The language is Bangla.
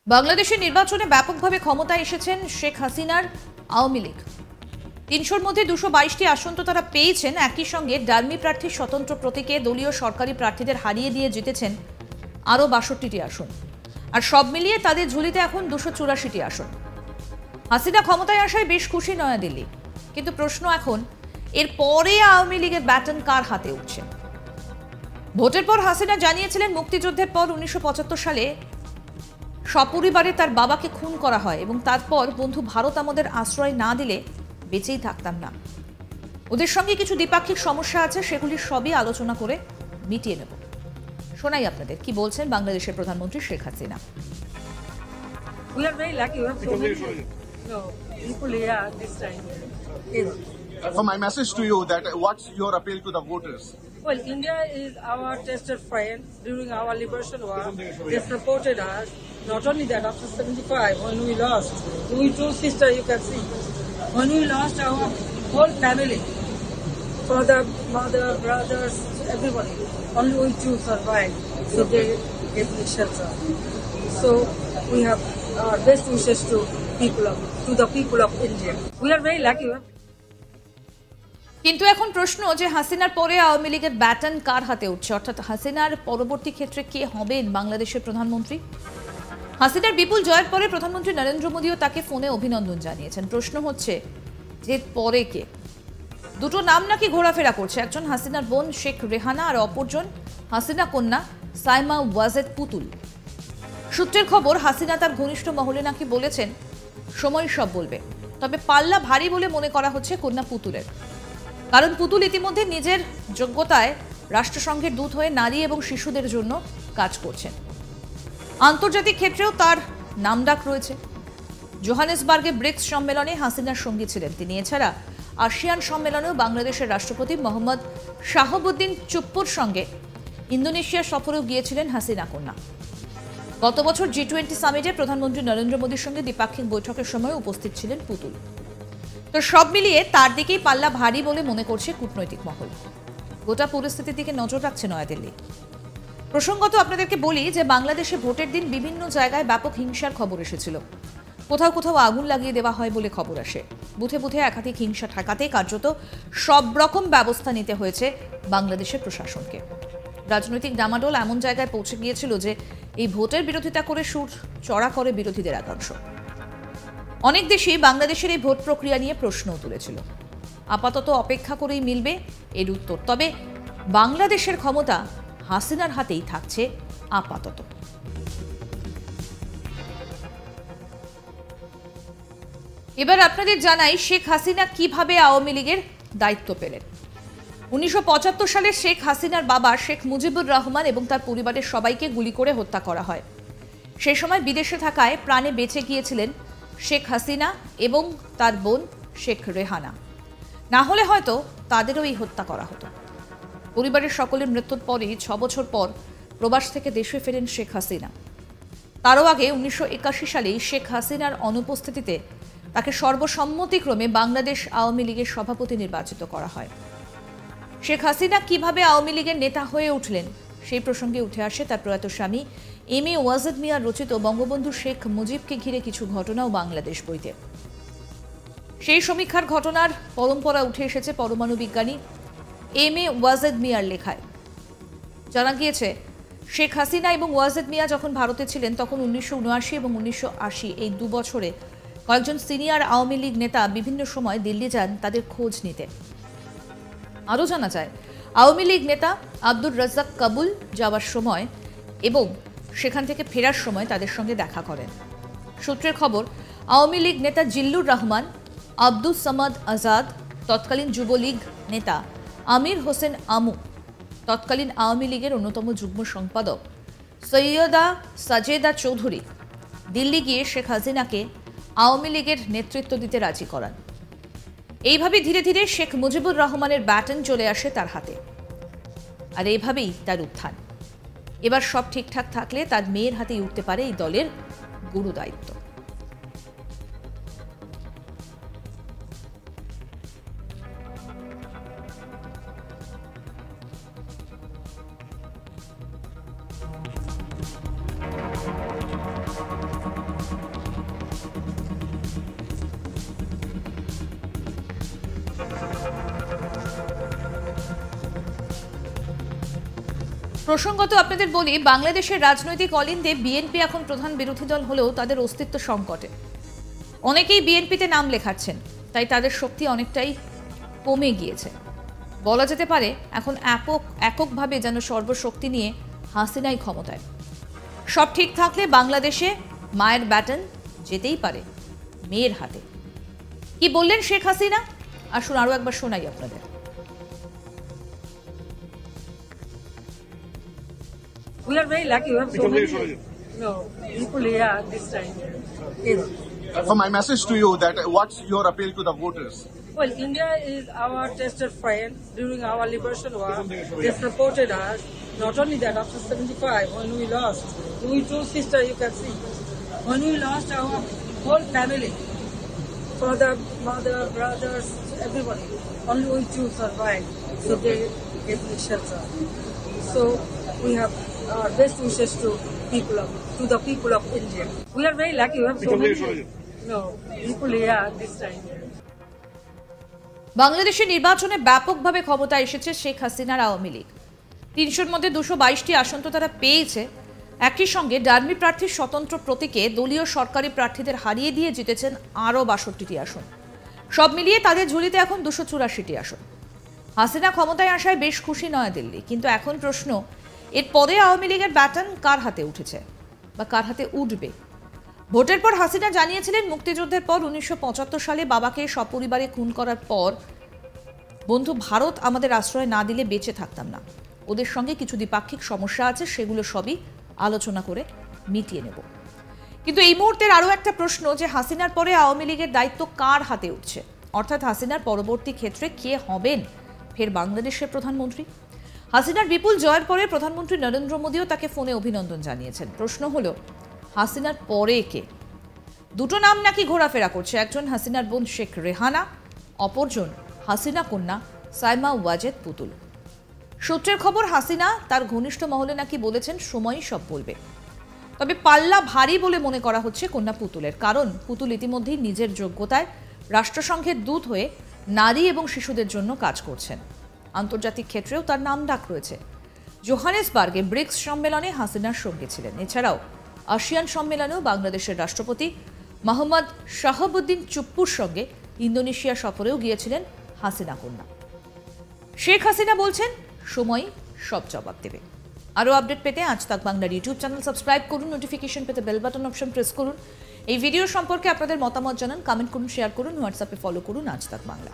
বাংলাদেশের নির্বাচনে ব্যাপকভাবে ক্ষমতায় এসেছেন শেখ হাসিনার আওয়ামী লীগ। ৩০০-র মধ্যে ২২২টি আসন তো তারা পেয়েছেন, একই সঙ্গে ডার্মি প্রার্থীর স্বতন্ত্র প্রতীকে দলীয় সরকারি প্রার্থীদের হারিয়ে দিয়ে জিতেছেন আরও ৬২টি আসন। আর সব মিলিয়ে তাদের ঝুলিতে এখন ২৮৪টি আসন। হাসিনা ক্ষমতায় আসায় বেশ খুশি নয়াদিল্লি, কিন্তু প্রশ্ন এখন এর পরে আওয়ামী লীগের ব্যাটন কার হাতে উঠছে। ভোটের পর হাসিনা জানিয়েছিলেন, মুক্তিযুদ্ধের পর ১৯৭৫ সালে সপরিবারে তার বাবাকে খুন করা হয় এবং তারপর বন্ধু ভারত আমাদের আশ্রয় না দিলে বেঁচেই থাকতাম না। ওদের সঙ্গে কিছু দ্বিপাক্ষিক সমস্যা আছে, সেগুলি সবই আলোচনা করে মিটিয়ে নেব। শোনাই আপনাদের কি বলছেন বাংলাদেশের প্রধানমন্ত্রী Sheikh Hasina. We are very lucky. We have so many people here this time. So my message to you that what's your appeal to the voters? Well, India is our tested friend during our liberation war. They supported us. Not only that, after 75, when we lost, we two sisters, you can see, when we lost our whole family, father, mother, brothers, everybody, only we two survived. So they gave me shelter. So we have our best wishes to the people of India. We are very lucky. কিন্তু এখন প্রশ্ন যে হাসিনার পরে আওয়ামী লীগের ব্যাটন কার হাতে উঠছে, অর্থাৎ হাসিনার পরবর্তী ক্ষেত্রে কে হবেন বাংলাদেশের প্রধানমন্ত্রী। হাসিনার বিপুল জয়ের পরে প্রধানমন্ত্রী নরেন্দ্র মোদীও তাকে ফোনে অভিনন্দন জানিয়েছেন। প্রশ্ন হচ্ছে যে পরে কে। দুটো নাম নাকি ঘোরাফেরা করছে, একজন হাসিনার বোন শেখ রেহানা আর অপরজন হাসিনা কন্যা সাইমা ওয়াজেদ পুতুল। সূত্রের খবর, হাসিনা তার ঘনিষ্ঠ মহলে নাকি বলেছেন সময় সব বলবে, তবে পাল্লা ভারী বলে মনে করা হচ্ছে কন্যা পুতুলের। কারণ পুতুল ইতিমধ্যে নিজের যোগ্যতায় রাষ্ট্রসংঘের দূত হয়ে নারী এবং শিশুদের জন্য কাজ করছেন। আন্তর্জাতিক ক্ষেত্রেও তার নামডাক রয়েছে। জোহানেসবার্গে ব্রিক্স সম্মেলনে হাসিনার সঙ্গী ছিলেন তিনি। এছাড়া আসিয়ান সম্মেলনেও বাংলাদেশের রাষ্ট্রপতি মোহাম্মদ শাহাবুদ্দিন চুপ্পুর সঙ্গে ইন্দোনেশিয়া সফরেও গিয়েছিলেন হাসিনা কন্যা। গত বছর G20 সামিটে প্রধানমন্ত্রী নরেন্দ্র মোদীর সঙ্গে দ্বিপাক্ষিক বৈঠকের সময় উপস্থিত ছিলেন পুতুল। তো সব মিলিয়ে তার দিকেই পাল্লা ভারী বলে মনে করছে কূটনৈতিক মহল। গোটা পরিস্থিতির দিকে নজর রাখছে নয়াদিল্লি। প্রসঙ্গত আপনাদেরকে বলি যে বাংলাদেশে ভোটের দিন বিভিন্ন জায়গায় ব্যাপক হিংসার খবর এসেছিল। কোথাও কোথাও আগুন লাগিয়ে দেওয়া হয় বলে খবর আসে। বুথে বুথে একাধিক হিংসা ঠেকাতে কার্যত সব রকম ব্যবস্থা নিতে হয়েছে বাংলাদেশের প্রশাসনকে। রাজনৈতিক ডামাডোল এমন জায়গায় পৌঁছে গিয়েছিল যে এই ভোটের বিরোধিতা করে সুর চড়া করে বিরোধীদের একাংশ। অনেক দেশই বাংলাদেশের এই ভোট প্রক্রিয়া নিয়ে প্রশ্নও তুলেছিল। আপাতত অপেক্ষা করেই মিলবে এর উত্তর। তবে বাংলাদেশের ক্ষমতা হাসিনার হাতেই থাকছে আপাতত। এবার আপনাদের জানাই শেখ হাসিনা কিভাবে আওয়ামী লীগের দায়িত্ব পেলেন। ১৯৭৫ সালে শেখ হাসিনার বাবা শেখ মুজিবুর রহমান এবং তার পরিবারের সবাইকে গুলি করে হত্যা করা হয়। সেই সময় বিদেশে থাকায় প্রাণে বেঁচে গিয়েছিলেন শেখ হাসিনা এবং তার বোন শেখ রেহানা। না হলে হয়তো তাদেরও এই হত্যা করা হতো। পরিবারের সকলের মৃত্যুর পরেই ৬ বছর পর প্রবাস থেকে দেশে ফেরেন শেখ হাসিনা। তারও আগে ১৯৮১ সালেই শেখ হাসিনার অনুপস্থিতিতে তাকে সর্বসম্মতিক্রমে বাংলাদেশ আওয়ামী লীগের সভাপতি নির্বাচিত করা হয়। শেখ হাসিনা কিভাবে আওয়ামী লীগের নেতা হয়ে উঠলেন সেই প্রসঙ্গে উঠে আসে তার প্রয়াত স্বামী এম.এ. ওয়াজেদ মিয়ার রচিত বঙ্গবন্ধু শেখ মুজিবকে ঘিরে কিছু ঘটনাও বাংলাদেশ বইতে। সেই সমীক্ষার ঘটনার পরম্পরা উঠে এসেছে পরমাণু বিজ্ঞানী এম.এ. ওয়াজেদ মিয়ার লেখায়। জানা গিয়েছে, শেখ হাসিনা এবং ওয়াজেদ মিয়া যখন ভারতে ছিলেন তখন ১৯৭৯ এবং ১৯৮০ এই ২ বছরে কয়েকজন সিনিয়র আওয়ামী লীগ নেতা বিভিন্ন সময় দিল্লি যান তাদের খোঁজ নিতে। আরও জানা যায়, আওয়ামী লীগ নেতা আব্দুর রাজ্জাক কাবুল যাওয়ার সময় এবং সেখান থেকে ফেরার সময় তাদের সঙ্গে দেখা করেন। সূত্রের খবর, আওয়ামী লীগ নেতা জিল্লুর রহমান, আব্দুস সামাদ আজাদ, তৎকালীন যুবলীগ নেতা আমির হোসেন আমু, তৎকালীন আওয়ামী লীগের অন্যতম যুগ্ম সম্পাদক সৈয়দা সাজেদা চৌধুরী দিল্লি গিয়ে শেখ হাসিনাকে আওয়ামী লীগের নেতৃত্ব দিতে রাজি করান। এইভাবে ধীরে ধীরে শেখ মুজিবুর রহমানের ব্যাটন চলে আসে তার হাতে। আর এইভাবেই তার উত্থান। এবার সব ঠিকঠাক থাকলে তার মেয়ের হাতেই উঠতে পারে এই দলের গুরু দায়িত্ব। প্রসঙ্গত আপনাদের বলি, বাংলাদেশের রাজনৈতিক অলিন্দে বিএনপি এখন প্রধান বিরোধী দল হলেও তাদের অস্তিত্ব সংকটে। অনেকেই বিএনপিতে নাম লেখাচ্ছেন, তাই তাদের শক্তি অনেকটাই কমে গিয়েছে। বলা যেতে পারে এখন এককভাবে যেন সর্বশক্তি নিয়ে হাসিনাই ক্ষমতায়। সব ঠিক থাকলে বাংলাদেশে মায়ের ব্যাটন যেতেই পারে মেয়ের হাতে। কি বললেন শেখ হাসিনা, আসুন আরো একবার শোনাই আপনাদের। We are very lucky. We have so many people here this time. Yes. So my message to you that what's your appeal to the voters? Well, India is our tested friend during our liberation war. They supported us. Not only that, after 75, when we lost, we two sisters, you can see. When we lost our whole family, father, mother, brothers, everybody, only we two survived. So they gave me shelter. So we have our best wishes to the people of India. We are very lucky. We have so many people here this time. বাংলাদেশের নির্বাচনে ব্যাপকভাবে ক্ষমতায় এসেছে শেখ হাসিনার আওয়ামী লীগ। ৩০০-র মধ্যে ২২২টি আসন তো তারা পেয়েছে। একই সঙ্গে ডার্মি প্রার্থীর স্বতন্ত্র প্রতীকে দলীয় সরকারি প্রার্থীদের হারিয়ে দিয়ে জিতেছেন আরও ৬২টি আসন। সব মিলিয়ে তাদের ঝুলিতে এখন ২৮৪টি আসন। হাসিনা ক্ষমতায় আসায় বেশ খুশি নয়াদিল্লি, কিন্তু এখন প্রশ্ন, এর পরে আওয়ামী লীগের ব্যাটন কার হাতে উঠেছে বা কার হাতে উঠবে? ভোটের পর হাসিনা জানিয়েছিলেন, মুক্তিযুদ্ধের পর ১৯৭৫ সালে বাবাকে সপরিবারে খুন করার পর বন্ধু ভারত আমাদের আশ্রয় না দিলে বেঁচে থাকতাম না। ওদের সঙ্গে কিছু দ্বিপাক্ষিক সমস্যা আছে, সেগুলো সবই আলোচনা করে মিটিয়ে নেব। কিন্তু এই মুহূর্তের আরও একটা প্রশ্ন, যে হাসিনার পরে আওয়ামী লীগের দায়িত্ব কার হাতে উঠছে, অর্থাৎ হাসিনার পরবর্তী ক্ষেত্রে কে হবেন ফের বাংলাদেশের প্রধানমন্ত্রী? হাসিনার বিপুল জয়ের পরে প্রধানমন্ত্রী নরেন্দ্র মোদীও তাকে ফোনে অভিনন্দন জানিয়েছেন। প্রশ্ন হলো, হাসিনার পরে কে? দুটো নাম নাকি ঘোরাফেরা করছে, একজন হাসিনার বোন শেখ রেহানা, অপরজন হাসিনা কন্যা সাইমা ওয়াজেদ পুতুল। সূত্রের খবর, হাসিনা তার ঘনিষ্ঠ মহলে নাকি বলেছেন সময়ই সব বলবে। তবে পাল্লা ভারী বলে মনে করা হচ্ছে কন্যা পুতুলের, কারণ পুতুল ইতিমধ্যেই নিজের যোগ্যতায় রাষ্ট্রসংঘের দূত হয়ে নারী এবং শিশুদের জন্য কাজ করছেন। আন্তর্জাতিক ক্ষেত্রেও তার নাম ডাক রয়েছে। জোহানেসবার্গে ব্রিক্স সম্মেলনে হাসিনার সঙ্গে ছিলেন। এছাড়াও আসিয়ান সম্মেলনেও বাংলাদেশের রাষ্ট্রপতি মোহাম্মদ শাহাবুদ্দিন চুপ্পুর সঙ্গে ইন্দোনেশিয়া সফরেও গিয়েছিলেন হাসিনা কন্যা। শেখ হাসিনা বলছেন, সময় সব জবাব দেবে। আরও আপডেট পেতে আজ তাক বাংলার ইউটিউব চ্যানেল সাবস্ক্রাইব করুন, নোটিফিকেশন পেতে বেল বাটন অপশন প্রেস করুন। এই ভিডিও সম্পর্কে আপনাদের মতামত জানান, কমেন্ট করুন, শেয়ার করুন, হোয়াটসঅ্যাপে ফলো করুন আজ তাক বাংলা।